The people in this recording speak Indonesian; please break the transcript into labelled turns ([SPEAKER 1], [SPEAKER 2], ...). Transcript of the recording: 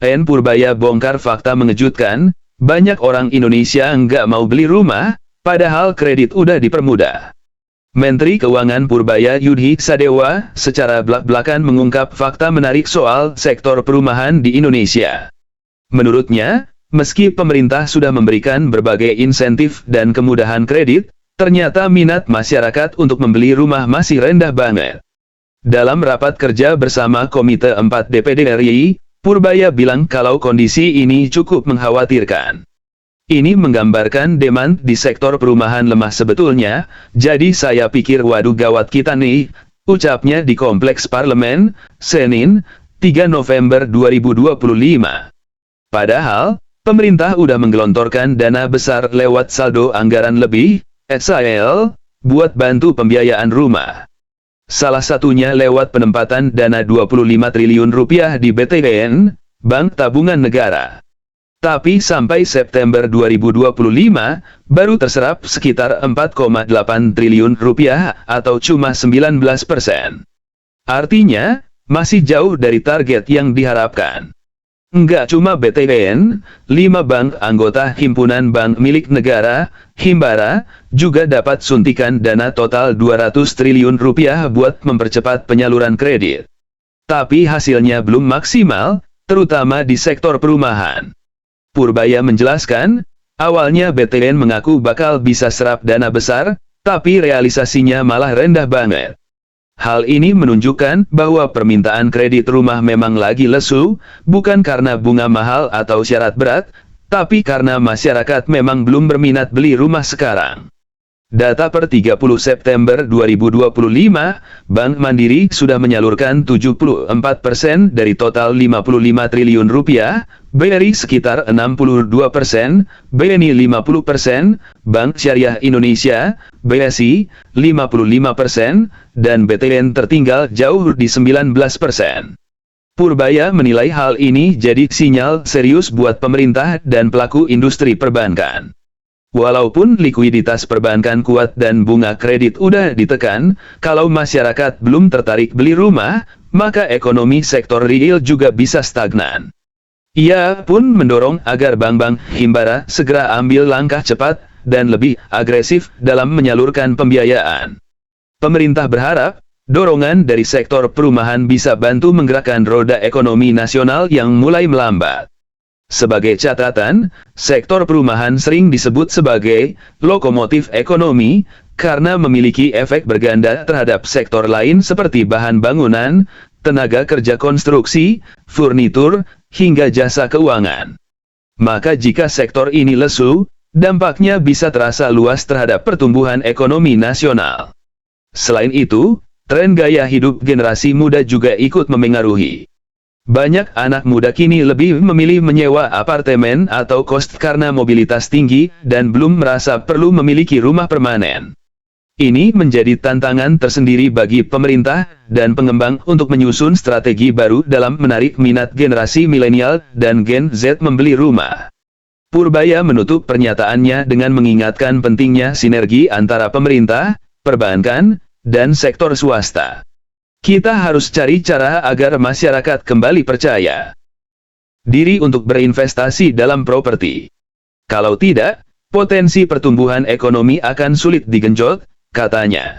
[SPEAKER 1] BPN Purbaya bongkar fakta mengejutkan, banyak orang Indonesia nggak mau beli rumah, padahal kredit udah dipermudah. Menteri Keuangan Purbaya Yudhi Sadewa secara blak-blakan mengungkap fakta menarik soal sektor perumahan di Indonesia. Menurutnya, meski pemerintah sudah memberikan berbagai insentif dan kemudahan kredit, ternyata minat masyarakat untuk membeli rumah masih rendah banget. Dalam rapat kerja bersama Komite 4 DPD RI, Purbaya bilang kalau kondisi ini cukup mengkhawatirkan. Ini menggambarkan demand di sektor perumahan lemah sebetulnya, jadi saya pikir waduh gawat kita nih, ucapnya di Kompleks Parlemen, Senin, 3 November 2025. Padahal, pemerintah udah menggelontorkan dana besar lewat saldo anggaran lebih, SAL, buat bantu pembiayaan rumah. Salah satunya lewat penempatan dana 25 triliun rupiah di BTN, Bank Tabungan Negara. Tapi sampai September 2025, baru terserap sekitar 4,8 triliun rupiah atau cuma 19%. Artinya, masih jauh dari target yang diharapkan. Enggak cuma BTN, 5 bank anggota Himpunan Bank Milik Negara, Himbara, juga dapat suntikan dana total 200 triliun rupiah buat mempercepat penyaluran kredit. Tapi hasilnya belum maksimal, terutama di sektor perumahan. Purbaya menjelaskan, awalnya BTN mengaku bakal bisa serap dana besar, tapi realisasinya malah rendah banget. Hal ini menunjukkan bahwa permintaan kredit rumah memang lagi lesu, bukan karena bunga mahal atau syarat berat, tapi karena masyarakat memang belum berminat beli rumah sekarang. Data per 30 September 2025, Bank Mandiri sudah menyalurkan 74% dari total 55 triliun rupiah, BRI sekitar 62%, BNI 50%, Bank Syariah Indonesia, BSI, 55%, dan BTN tertinggal jauh di 19%. Purbaya menilai hal ini jadi sinyal serius buat pemerintah dan pelaku industri perbankan. Walaupun likuiditas perbankan kuat dan bunga kredit udah ditekan, kalau masyarakat belum tertarik beli rumah, maka ekonomi sektor real juga bisa stagnan. Ia pun mendorong agar bank-bank Himbara segera ambil langkah cepat dan lebih agresif dalam menyalurkan pembiayaan. Pemerintah berharap, dorongan dari sektor perumahan bisa bantu menggerakkan roda ekonomi nasional yang mulai melambat. Sebagai catatan, sektor perumahan sering disebut sebagai lokomotif ekonomi karena memiliki efek berganda terhadap sektor lain seperti bahan bangunan, tenaga kerja konstruksi, furnitur, hingga jasa keuangan. Maka jika sektor ini lesu, dampaknya bisa terasa luas terhadap pertumbuhan ekonomi nasional. Selain itu, tren gaya hidup generasi muda juga ikut memengaruhi. Banyak anak muda kini lebih memilih menyewa apartemen atau kos karena mobilitas tinggi dan belum merasa perlu memiliki rumah permanen. Ini menjadi tantangan tersendiri bagi pemerintah dan pengembang untuk menyusun strategi baru dalam menarik minat generasi milenial dan Gen Z membeli rumah. Purbaya menutup pernyataannya dengan mengingatkan pentingnya sinergi antara pemerintah, perbankan, dan sektor swasta. Kita harus cari cara agar masyarakat kembali percaya diri untuk berinvestasi dalam properti. Kalau tidak, potensi pertumbuhan ekonomi akan sulit digenjot, katanya.